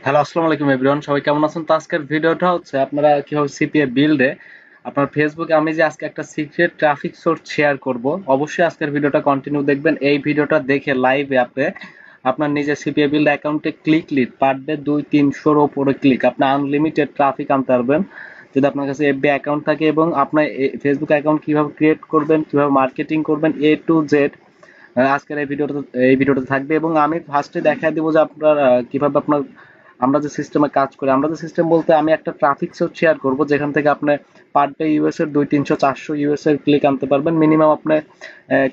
Hello, আসসালামু আলাইকুম everyone. সবাই কেমন আছেন? তো আজকের ভিডিওটা হচ্ছে আপনারা কিভাবে সিপিএ বিল্ডে আপনার ফেসবুকে আমি যে আজকে একটা সিক্রেট ট্রাফিক সোর্স শেয়ার করব, অবশ্যই আজকের ভিডিওটা কন্টিনিউ দেখবেন। এই ভিডিওটা দেখে লাইভে আপনি আপনার নিজের সিপিএ বিল্ড অ্যাকাউন্টে ক্লিক পার ডে 200-300 ওপরে ক্লিক আপনি আনলিমিটেড ট্রাফিক আনতে পারবেন যদি আপনার কাছে এফবি অ্যাকাউন্ট থাকে। এবং আপনার ফেসবুক অ্যাকাউন্ট কিভাবে ক্রিয়েট করবেন, কিভাবে মার্কেটিং করবেন, এ টু জেড আজকের এই ভিডিওটা থাকবে। এবং আমি ফার্স্টে দেখায় দিব যে আপনার কিভাবে আপনার আমরা যে সিস্টেমে কাজ করি, আমরা যে সিস্টেম বলতে আমি একটা ট্রাফিক সোর্স শেয়ার করব যেখান থেকে আপনি পার ডে ইউএস এর 200-300-400 ইউএস এর ক্লিক আনতে পারবেন। মিনিমাম আপনি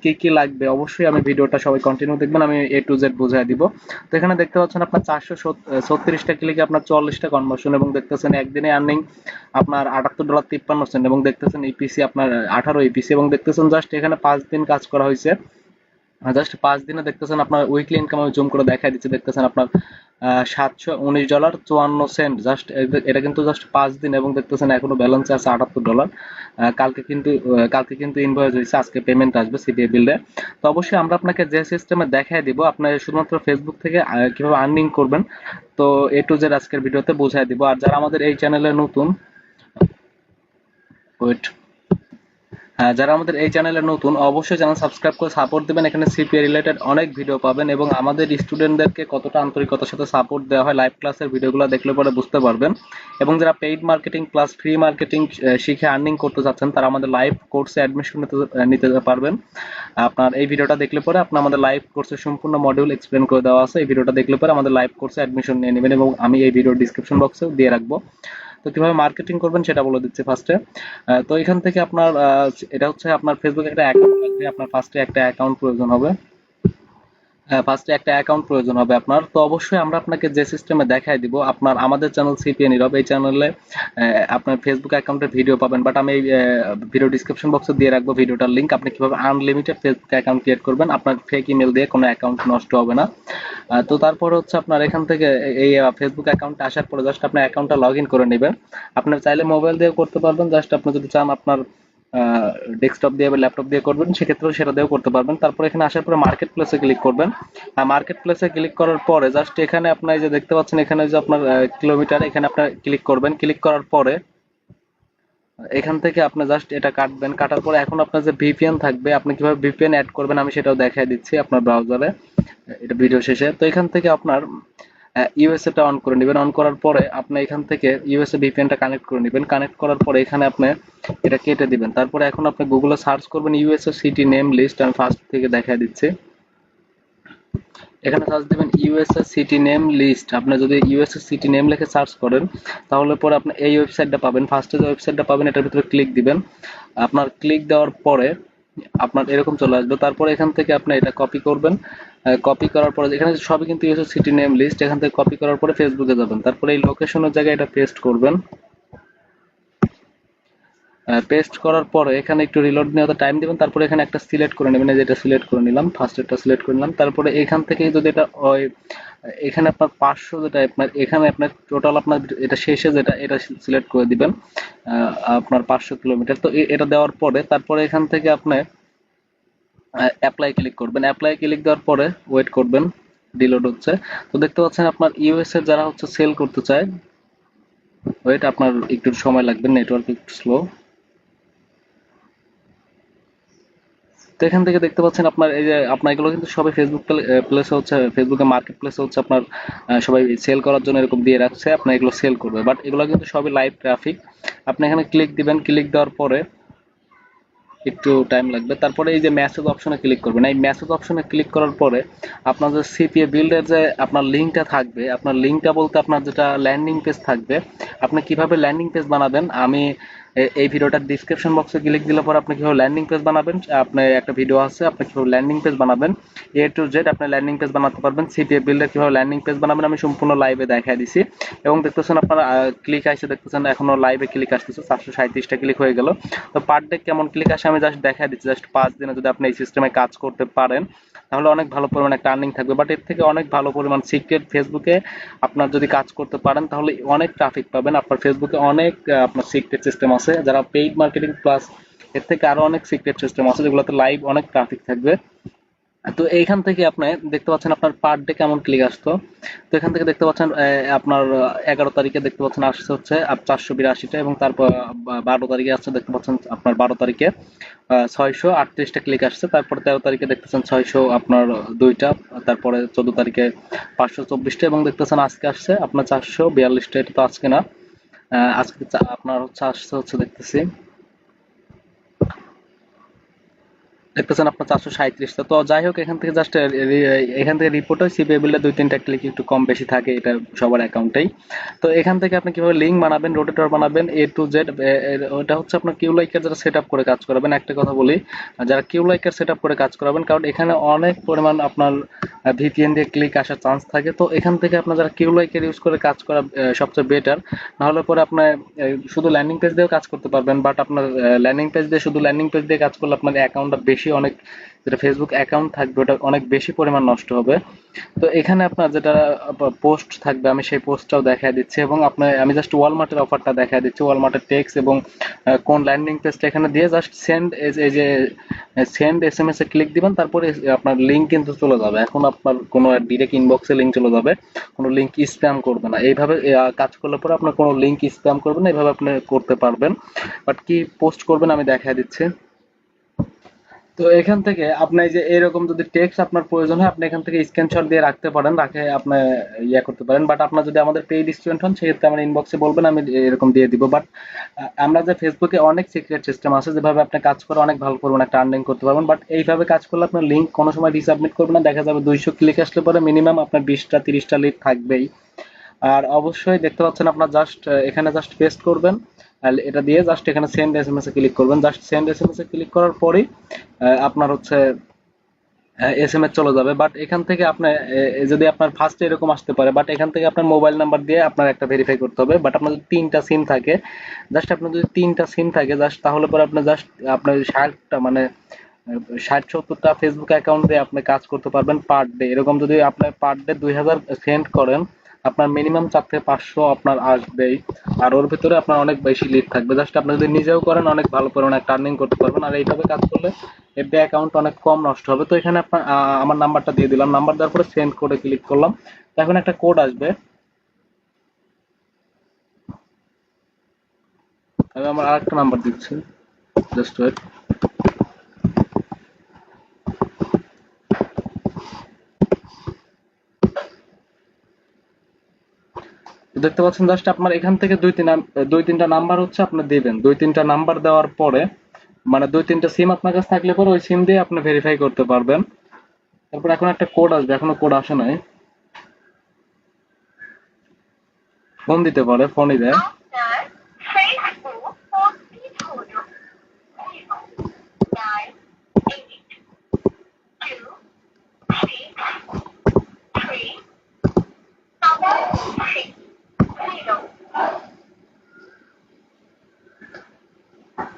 কি কি লাগবে অবশ্যই আমি ভিডিওটা সবাই কন্টিনিউ দেখবেন, আমি এ টু জেড বুঝাই দিব। তো এখানে দেখতে পাচ্ছেন আপনার 436টা ক্লিকে আপনার 44টা কনভার্সন, এবং দেখতেছেন একদিনে আর্নিং আপনার $78.53, এবং দেখতেছেন ইপিসি আপনার 18 ইপিসি, এবং দেখতেছেন জাস্ট এখানে 5 দিন কাজ করা হয়েছে। জাস্ট 5 দিনে দেখতেছেন আপনার উইকলি ইনকাম আমি জুম করে দেখাই দিচ্ছি। দেখতেছেন আপনার $719.54। জাস্ট এটা কিন্তু জাস্ট 5 দিন, এবং দেখতেছেন এখনো ব্যালেন্স আছে $78। কালকে কিন্তু ইনভয়েস হয়েছে, আজকে পেমেন্ট আসবে সিপিএ বিল্ডে। তো অবশ্যই আমরা আপনাকে যে সিস্টেমে দেখাই দিব আপনার শুধুমাত্র ফেসবুক থেকে কিভাবে আর্নিং করবেন, তো এ টু জেড আজকের ভিডিওতে বোঝাই দিব। আর যারা আমাদের এই চ্যানেলে নতুন, ওয়েট, হ্যাঁ, যারা আমাদের এই চ্যানেলে নতুন অবশ্যই চ্যানেল সাবস্ক্রাইব করে সাপোর্ট দিবেন। এখানে সিপিএ রিলেটেড অনেক ভিডিও পাবেন, এবং আমাদের স্টুডেন্টদেরকে কতটা আন্তরিকতার সাথে সাপোর্ট দেওয়া হয় লাইভ ক্লাসের ভিডিওগুলো দেখলে পরে বুঝতে পারবেন। এবং যারা paid marketing plus free marketing শিখে আর্নিং করতে চাচ্ছেন তারা আমাদের লাইভ কোর্সে অ্যাডমিশন নিতে পারবেন। আপনার এই ভিডিওটা দেখলে পরে আপনার আমাদের লাইভ কোর্সের সম্পূর্ণ মডিউল এক্সপ্লেন করে দেওয়া আছে। এই ভিডিওটা দেখলে পরে আমাদের লাইভ কোর্সে অ্যাডমিশন নিয়ে নেবেন, এবং আমি এই ভিডিওর ডিসক্রিপশন বক্সেও দিয়ে রাখবো। তো কিভাবে মার্কেটিং করবেন সেটা বলে দিচ্ছি ফার্স্টে। তো এখান থেকে আপনার এটা হচ্ছে আপনার ফেসবুকে একটা অ্যাকাউন্ট লাগবে। আপনার ফার্স্টে একটা অ্যাকাউন্ট প্রয়োজন হবে। হ্যাঁ, ফার্স্টে একটা অ্যাকাউন্ট প্রয়োজন হবে আপনার। তো অবশ্যই আমরা আপনাকে যে সিস্টেমে দেখাই দিব, আপনার আমাদের চ্যানেল সিপিএ নীরব, এই চ্যানেলে আপনার ফেসবুক অ্যাকাউন্টের ভিডিও পাবেন, বাট আমি এই ভিডিও ডিসক্রিপশন বক্সে দিয়ে রাখবো ভিডিওটার লিঙ্ক। আপনি কিভাবে আনলিমিটেড ফেসবুক অ্যাকাউন্ট ক্রিয়েট করবেন, আপনার ফেক ইমেল দিয়ে কোনো অ্যাকাউন্ট নষ্ট হবে না। তো তারপরে হচ্ছে আপনার এখান থেকে এই ফেসবুক অ্যাকাউন্টে আসার পরে জাস্ট আপনার অ্যাকাউন্টটা লগ ইন করে নেবেন। আপনার চাইলে মোবাইল দিয়েও করতে পারবেন, জাস্ট আপনি যদি চান আপনার ডেস্কটপ দিয়ে বা ল্যাপটপ দিয়ে করবেন সেক্ষেত্রেও সেটা দিয়েও করতে পারবেন। তারপর এখানে আসার পরে মার্কেট প্লেসে ক্লিক করবেন। মার্কেট প্লেসে ক্লিক করার পরে জাস্ট এখানে আপনার এই যে দেখতে পাচ্ছেন এখানে যে আপনার কিলোমিটার, এখানে আপনার ক্লিক করবেন। ক্লিক করার পরে এখান থেকে আপনি জাস্ট এটা কাটবেন। কাটার পরে এখন আপনার যে ভিপিএন থাকবে, আপনি কিভাবে ভিপিএন অ্যাড করবেন আমি সেটাও দেখাই দিচ্ছি আপনার ব্রাউজারে, এটা ভিডিও শেষে। তো এখান থেকে আপনার ইউএসএ টা অন করে নেবেন। অন করার পরে আপনি এখান থেকে ইউএসএ ভিপিএন টা কানেক্ট করে নেবেন। কানেক্ট করার পরে এখানে আপনি এটা কেটে দিবেন। তারপরে এখন আপনি গুগলে সার্চ করবেন ইউএসএ সিটি নেম লিস্ট, আমি ফার্স্ট থেকে দেখাই দিচ্ছি। এখানে সার্চ দিবেন ইউএসএ সিটি নেম লিস্ট। আপনি যদি ইউএসএ সিটি নেম লিখে সার্চ করেন তাহলে পরে আপনি এই ওয়েবসাইটটা পাবেন। ফার্স্টে যে ওয়েবসাইটটা পাবেন এটার ভিতরে ক্লিক দিবেন। আপনার ক্লিক দেওয়ার পরে আপনার এরকম চলে আসবে। তারপরে এখান থেকে আপনি এটা কপি করবেন। কপি করার পরে এখানে সবই কিন্তু ইউএসএ সিটি নেম লিস্ট, এখান থেকে কপি করার পরে ফেসবুকে যাবেন। তারপরে এই লোকেশনের জায়গায় এটা পেস্ট করবেন। পেস্ট করার পরে এখানে একটু রিলোড নেওয়াতে টাইম দিবেন। তারপরে এখানে একটা সিলেক্ট করে নেবেন, এই যে এটা সিলেক্ট করে নিলাম, ফার্স্ট এটা সিলেক্ট করে নিলাম। তারপরে এখান থেকে যদি এটা ওই এখানে আপনার 500 যেটা আপনার এখানে আপনার টোটাল আপনার এটা শেষে যেটা এটা সিলেক্ট করে দিবেন আপনার 500 কিলোমিটার। তো এটা দেওয়ার পরে তারপরে এখান থেকে আপনি অ্যাপ্লাই ক্লিক করবেন। অ্যাপ্লাই ক্লিক দেওয়ার পরে ওয়েট করবেন, রিলোড হচ্ছে। তো দেখতে পাচ্ছেন আপনার ইউএস এর যারা হচ্ছে সেল করতে চায়, ওয়েট আপনার একটু সময় লাগবে, নেটওয়ার্ক একটু স্লো। তো এখান থেকে দেখতে পাচ্ছেন আপনার এই যে আপনার এগুলো কিন্তু সবাই ফেসবুক প্লেসে হচ্ছে, ফেসবুকে মার্কেট প্লেসে হচ্ছে আপনার সবাই সেল করার জন্য এরকম দিয়ে রাখছে, আপনার এগুলো সেল করবে, বাট এগুলো কিন্তু সবই লাইভ ট্রাফিক। আপনি এখানে ক্লিক দিবেন। ক্লিক দেওয়ার পরে একটু টাইম লাগবে। তারপরে এই যে মেসেজ অপশনে ক্লিক করবেন। এই মেসেজ অপশনে ক্লিক করার পরে আপনার যে সিপিএ বিল্ডের যে আপনার লিঙ্কটা থাকবে, আপনার লিঙ্কটা বলতে আপনার যেটা ল্যান্ডিং পেজ থাকবে, আপনি কিভাবে ল্যান্ডিং পেজ বানাবেন আমি এই ভিডিওটার ডিসক্রিপশন বক্সে ক্লিক দিলে পরে আপনি কিভাবে ল্যান্ডিং পেজ বানাবেন, আপনি একটা ভিডিও আছে আপনি কিভাবে ল্যান্ডিং পেজ বানাবেন, এ টু জেড আপনি ল্যান্ডিং পেজ বানাতে পারবেন। সিপিএ বিল্ডের কিভাবে ল্যান্ডিং পেজ বানাবেন আমি সম্পূর্ণ লাইভে দেখাই দিছি। এবং দেখতেছেন আপনারা ক্লিক আসছে, দেখতেছেন এখনো লাইভে ক্লিক আসতেছে, 737টা ক্লিক হয়ে গেল। তো পার ডে কেমন ক্লিক আসে আমি জাস্ট দেখাই দিচ্ছি। জাস্ট 5 দিনে যদি আপনি এই সিস্টেমে কাজ করতে পারেন তাহলে অনেক ভালো পরিমাণ একটা আর্নিং থাকবে। বাট এর থেকে অনেক ভালো পরিমাণ সিক্রেট ফেসবুকে আপনার যদি কাজ করতে পারেন তাহলে অনেক ট্রাফিক পাবেন। আপনার ফেসবুকে অনেক আপনার সিক্রেট সিস্টেম আছে, যারা পেইড মার্কেটিং প্লাস এর থেকে আরো অনেক সিক্রেট সিস্টেম আছে যেগুলোতে লাইভ অনেক ট্রাফিক থাকবে। তো এইখান থেকে আপনি দেখতে পাচ্ছেন আপনার পার ডে কেমন ক্লিক আসতো। তো এখান থেকে দেখতে পাচ্ছেন আপনার 11 তারিখে দেখতে পাচ্ছেন আসছে হচ্ছে 482টা, এবং তারপর 12 তারিখে আসছে দেখতে পাচ্ছেন আপনার 12 তারিখে 638টা ক্লিক আসছে। তারপর 13 তারিখে দেখতেছেন 600 আপনার 2টা, তারপরে 14 তারিখে 524টা, এবং দেখতেছেন আজকে আসছে আপনার 442টা। এটা তো আজকে না, আজকে আপনার হচ্ছে আসছে হচ্ছে দেখতেছি, দেখতেছেন আপনার 437টা। তো যাই হোক, এখান থেকে জাস্ট এখান থেকে রিপোর্ট হয় সিপিএ বিলে 2-3টা ক্লিক একটু কম বেশি থাকে, এটা সবার অ্যাকাউন্টেই। তো এখান থেকে আপনি কিভাবে লিঙ্ক বানাবেন, রোটেটর বানাবেন A to Z, ওটা হচ্ছে আপনার কিউ লাইকের যারা সেট আপ করে কাজ করাবেন। একটা কথা বলি, যারা কিউ লাইকের সেট আপ করে কাজ করাবেন, কারণ এখানে অনেক পরিমাণ আপনার ভিপিএন দিয়ে ক্লিক আসার চান্স থাকে। তো এখান থেকে আপনার যারা কিউ লাইকের ইউজ করে কাজ করা সবচেয়ে বেটার। নাহলে পরে আপনার শুধু ল্যান্ডিং পেজ দিয়েও কাজ করতে পারবেন, বাট আপনার ল্যান্ডিং পেজ দিয়ে শুধু ল্যান্ডিং পেজ দিয়ে কাজ করলে আপনার অ্যাকাউন্টটা বেশি অনেক, যেটা ফেসবুক অ্যাকাউন্ট থাকবে ওটা অনেক বেশি পরিমাণ নষ্ট হবে। তো এখানে আপনার যেটা পোস্ট থাকবে আমি সেই পোস্টটাও দেখায় দিচ্ছি, এবং আপনার আমি জাস্ট ওয়ালমার্টের অফারটা দেখায় দিচ্ছি, ওয়ালমার্টের টেক্স এবং কোন ল্যান্ডিং পেজটা এখানে দিয়ে জাস্ট সেন্ড, এই যে সেন্ড এসএমএস এ ক্লিক দিবেন, তারপরে আপনার লিঙ্ক কিন্তু চলে যাবে। এখন আপনার কোনো ডিরেক্ট ইনবক্সে লিঙ্ক চলে যাবে, কোনো লিঙ্ক স্প্যাম করবে না। এইভাবে কাজ করলে পরে আপনার কোনো লিঙ্ক স্প্যাম করবে না, এইভাবে আপনি করতে পারবেন। বাট কি পোস্ট করবেন আমি দেখায় দিচ্ছি। তো এখান থেকে আপনি যে এরকম যদি টেক্সট আপনার প্রয়োজন হয়, আপনি এখান থেকে স্ক্রিনশট দিয়ে রাখতে পারেন, রাখে আপনি ইয়ে করতে পারেন। বাট আপনার যদি আমাদের পেইড স্টুডেন্ট হন, সেক্ষেত্রে আমার ইনবক্সে বলবেন, আমি এরকম দিয়ে দিব। বাট আমরা যে ফেসবুকে অনেক সিক্রেট সিস্টেম আছে, যেভাবে আপনি কাজ করে অনেক ভালো করবেন, একটা আর্নিং করতে পারবেন। বাট এইভাবে কাজ করলে আপনার লিঙ্ক কোনো সময় রিসাবমিট করবে না, দেখা যাবে 200 ক্লিক আসলে পরে মিনিমাম আপনার 20টা 30টা লিড থাকবেই। আর অবশ্যই দেখতে পাচ্ছেন আপনার জাস্ট এখানে জাস্ট পেস্ট করবেন, আর এটা দিয়ে জাস্ট এখানে সেন্ড এসএমএস এ ক্লিক করবেন। জাস্ট সেন্ড এসএমএস এ ক্লিক করার পরেই আপনার হচ্ছে এসএমএস চলে যাবে। বাট এখান থেকে আপনার যদি আপনার ফার্স্টে এরকম আসতে পারে, বাট এখান থেকে আপনার মোবাইল নাম্বার দিয়ে আপনার একটা ভেরিফাই করতে হবে। বাট আপনার যদি 3টা সিম থাকে, জাস্ট আপনার যদি 3টা সিম থাকে জাস্ট, তাহলে পরে আপনি জাস্ট আপনার 60টা মানে 60-70টা ফেসবুক অ্যাকাউন্ট দিয়ে আপনি কাজ করতে পারবেন পার ডে। এরকম যদি আপনি পার ডে 2000 সেন্ড করেন, আপনার মিনিমাম 4 থেকে 500 আপনার আসবেই। আর ওর ভিতরে আপনার অনেক বেশি লিড থাকবে। জাস্ট আপনি যদি নিজেও করেন, অনেক ভালো পরিমাণে একটা আর্নিং করতে পারবেন। আর এইভাবে কাজ করলে এফবি অ্যাকাউন্ট অনেক কম নষ্ট হবে। তো এখানে আপনার আমার নাম্বারটা দিয়ে দিলাম, নাম্বার দেওয়ার পরে সেন্ড কোডে ক্লিক করলাম। তো এখন একটা কোড আসবে, আমি আমার আরেকটা নাম্বার দিচ্ছি, জাস্ট ওয়েট। দেখতে পাচ্ছেন জাস্ট আপনার এখান থেকে 2-3টা নাম্বার হচ্ছে আপনি দিবেন। 2-3টা নাম্বার দেওয়ার পরে, মানে 2-3টা সিম আপনার কাছে থাকলে পরে ওই সিম দিয়ে আপনি ভেরিফাই করতে পারবেন। তারপর এখন একটা কোড আসবে, এখনো কোড আসে নাই, ফোন দিতে পারে, ফোনই দেয়।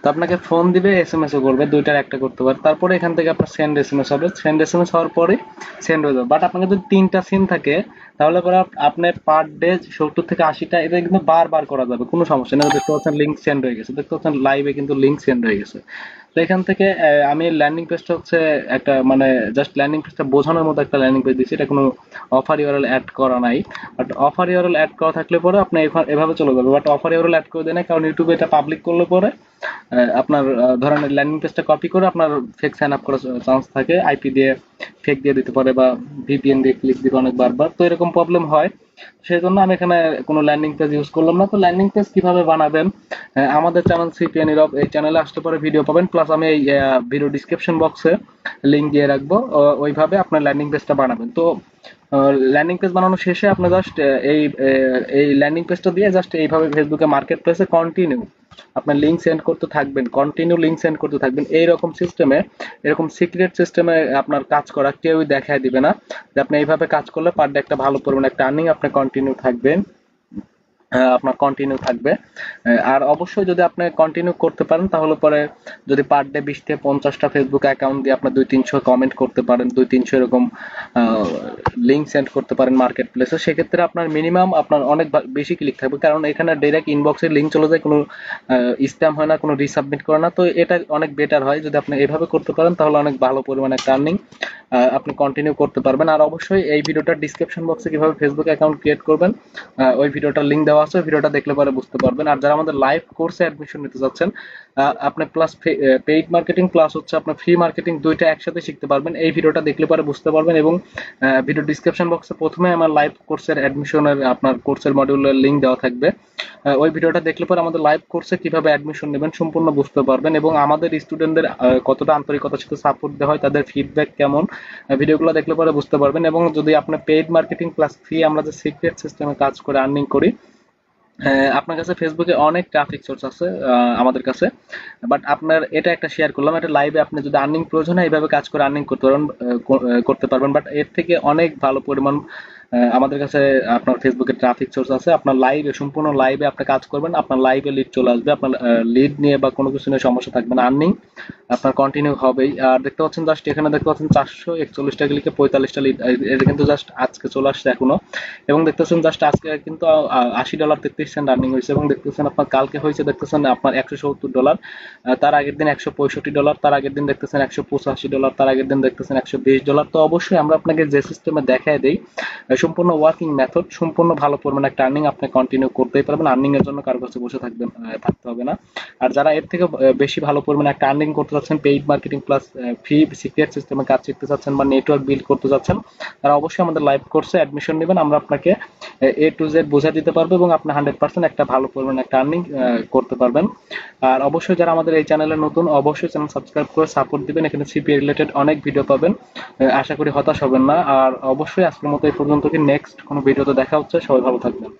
তো আপনাকে ফোন দিবে, এসএমএস ও করবে, দুইটার একটা করতে পারে। তারপরে এখান থেকে আপনার সেন্ড এসএমএস হবে, সেন্ড এসএমএস হওয়ার পরে সেন্ড হয়ে যাবে। বাট আপনাকে যদি 3টা সিম থাকে, তাহলে পরে আপনি পার ডে 70 থেকে 80টা, এটা কিন্তু বারবার করা যাবে, কোনো সমস্যা নেই। দেখতে পাচ্ছেন লিঙ্ক সেন্ড হয়ে গেছে, দেখতে পাচ্ছেন লাইভে কিন্তু লিঙ্ক সেন্ড হয়ে গেছে। তো এখান থেকে আমি ল্যান্ডিং পেজটা হচ্ছে একটা মানে জাস্ট ল্যান্ডিং পেজটা বোঝানোর মতো একটা ল্যান্ডিং পেজ দিচ্ছি, এটা কোনো অফার ইউআরএল অ্যাড করা নাই। বাট অফার ইউআরএল অ্যাড করা থাকলে পরে আপনি এভাবে চলে যাবে। বাট অফার ইউআরএল অ্যাড করে দেয় না, কারণ ইউটিউবে এটা পাবলিক করলে পরে আপনার ধরেন ল্যান্ডিং পেজটা কপি করে আপনার ফেক সাইন আপ করার চান্স থাকে, আইপি দিয়ে ফেক দিয়ে দিতে পারে, বা ভিপিএন দিয়ে ক্লিক দিবে অনেক বারবার। তো এরকম প্রবলেম হয়, সেই জন্য আমি এখানে কোনো ল্যান্ডিং পেজ ইউজ করলাম না। তো ল্যান্ডিং পেজ কিভাবে বানাবেন, আমাদের চ্যানেল সিপিএন নীরব, এই চ্যানেলে আসতে পারে ভিডিও পাবেন, প্লাস আমি এই ভিডিও ডিসক্রিপশন বক্সে লিঙ্ক দিয়ে রাখবো, ওইভাবে আপনার ল্যান্ডিং পেজটা বানাবেন। তো ল্যান্ডিং পেজ বানানো শেষে আপনি জাস্ট এই ল্যান্ডিং পেজটা দিয়ে জাস্ট এইভাবে ফেসবুকে মার্কেট প্লেসে কন্টিনিউ আপনার লিঙ্ক সেন্ড করতে থাকবেন, কন্টিনিউ লিঙ্ক সেন্ড করতে থাকবেন। এইরকম সিস্টেমে, এরকম সিক্রেট সিস্টেমে আপনার কাজ করা কেউই দেখায় দিবে না, যে আপনি এইভাবে কাজ করলে পার ডে একটা ভালো পরিমাণ একটা আর্নিং আপনি কন্টিনিউ থাকবেন। আপনার কন্টিনিউ থাকবে। আর অবশ্যই যদি আপনি কন্টিনিউ করতে পারেন তাহলে পরে যদি পার ডে 20 থেকে 50টা ফেসবুক অ্যাকাউন্ট দিয়ে আপনার 200-300 কমেন্ট করতে পারেন, 200-300 এরকম লিঙ্ক সেন্ড করতে পারেন মার্কেট প্লেসে, সেক্ষেত্রে আপনার মিনিমাম আপনার অনেক বেশি ক্লিক থাকবে, কারণ এখানে ডাইরেক্ট ইনবক্সে লিঙ্ক চলে যায়, কোনো স্প্যাম হয় না, কোনো রিসাবমিট করে না। তো এটা অনেক বেটার হয় যদি আপনি এভাবে করতে পারেন, তাহলে অনেক ভালো পরিমাণে একটা আর্নিং আপনি কন্টিনিউ করতে পারবেন। আর অবশ্যই এই ভিডিওটার ডিসক্রিপশন বক্সে কিভাবে ফেসবুক অ্যাকাউন্ট ক্রিয়েট করবেন ওই ভিডিওটার লিঙ্ক দেওয়া আছে, ভিডিওটা দেখলে পরে বুঝতে পারবেন। আর যারা আমাদের লাইভ কোর্সে অ্যাডমিশন নিতে যাচ্ছেন, আপনি প্লাস পেইড মার্কেটিং প্লাস হচ্ছে আপনার ফ্রি মার্কেটিং দুইটা একসাথে শিখতে পারবেন, এই ভিডিওটা দেখলে পরে বুঝতে পারবেন। এবং ভিডিও ডিসক্রিপশন বক্সে প্রথমে আমার লাইভ কোর্সের অ্যাডমিশনের আপনার কোর্সের মডিউলের লিঙ্ক দেওয়া থাকবে, ওই ভিডিওটা দেখলে পরে আমাদের লাইভ কোর্সে কিভাবে অ্যাডমিশন নেবেন সম্পূর্ণ বুঝতে পারবেন। এবং আমাদের স্টুডেন্টদের কতটা আন্তরিকতার সাথে সাপোর্ট দেওয়া হয়, তাদের ফিডব্যাক কেমন, ভিডিওগুলো দেখলে পরে বুঝতে পারবেন। এবং যদি আপনার পেইড মার্কেটিং প্লাস ফ্রি আমরা যে সিক্রেট সিস্টেমে কাজ করে আর্নিং করি, আপনার কাছে ফেসবুকে অনেক ট্রাফিক সোর্স আছে আমাদের কাছে, বাট আপনার এটা একটা শেয়ার করলাম, এটা লাইভে আপনি যদি আর্নিং প্রয়োজন হয় এইভাবে কাজ করে আর্নিং করতে পারবেন। বাট এর থেকে অনেক ভালো পরিমাণ আমাদের কাছে আপনার ফেসবুকে ট্রাফিক সোর্স আছে। আপনার লাইভে সম্পূর্ণ লাইভে আপনি কাজ করবেন, আপনার লাইভে লিড চলে আসবে, আপনার লিড নিয়ে বা কোনো কিছু নিয়ে সমস্যা থাকবে না, আর্নিং আপনার কন্টিনিউ হবেই। আর দেখতে পাচ্ছেন জাস্ট এখানে দেখতে পাচ্ছেন 441টা ক্লিকে 45টা লিড, এটা কিন্তু জাস্ট আজকে চলে আসছে এখনো। এবং দেখতেছেন জাস্ট আজকে কিন্তু $80.33 আর্নিং হয়েছে। এবং দেখতেছেন আপনার কালকে হয়েছে দেখতেছেন আপনার $170, তার আগের দিন $165, তার আগের দিন দেখতেছেন $185, তার আগের দিন দেখতেছেন $120। তো অবশ্যই আমরা আপনাকে যে সিস্টেমে দেখায় দেই সম্পূর্ণ ওয়ার্কিং মেথড, সম্পূর্ণ ভালো পরিমাণে একটা আর্নিং আপনি কন্টিনিউ করতেই পারবেন, আর্নিং এর জন্য কারো কাছে বসে থাকতে হবে না। আর যারা এর থেকে বেশি ভালো পরিমাণে একটা আর্নিং করতে চাচ্ছেন, paid marketing plus free secret সিস্টেমে কাজ শিখতে চাচ্ছেন বা নেটওয়ার্ক বিল্ড করতে চাচ্ছেন, তারা অবশ্যই আমাদের লাইভ কোর্সে অ্যাডমিশন নেবেন, আমরা আপনাকে A to Z বোঝা দিতে পারবো এবং আপনি 100% একটা ভালো পরিমাণে একটা আর্নিং করতে পারবেন। আর অবশ্যই যারা আমাদের এই চ্যানেলে নতুন, অবশ্যই চ্যানেল সাবস্ক্রাইব করে সাপোর্ট দিবেন, এখানে সিপিএ রিলেটেড অনেক ভিডিও পাবেন, আশা করি হতাশ হবেন না। আর অবশ্যই আজকের মতো এই পর্যন্ত, কি নেক্সট কোনো ভিডিওতে দেখা হচ্ছে, সবাই ভালো থাকবেন।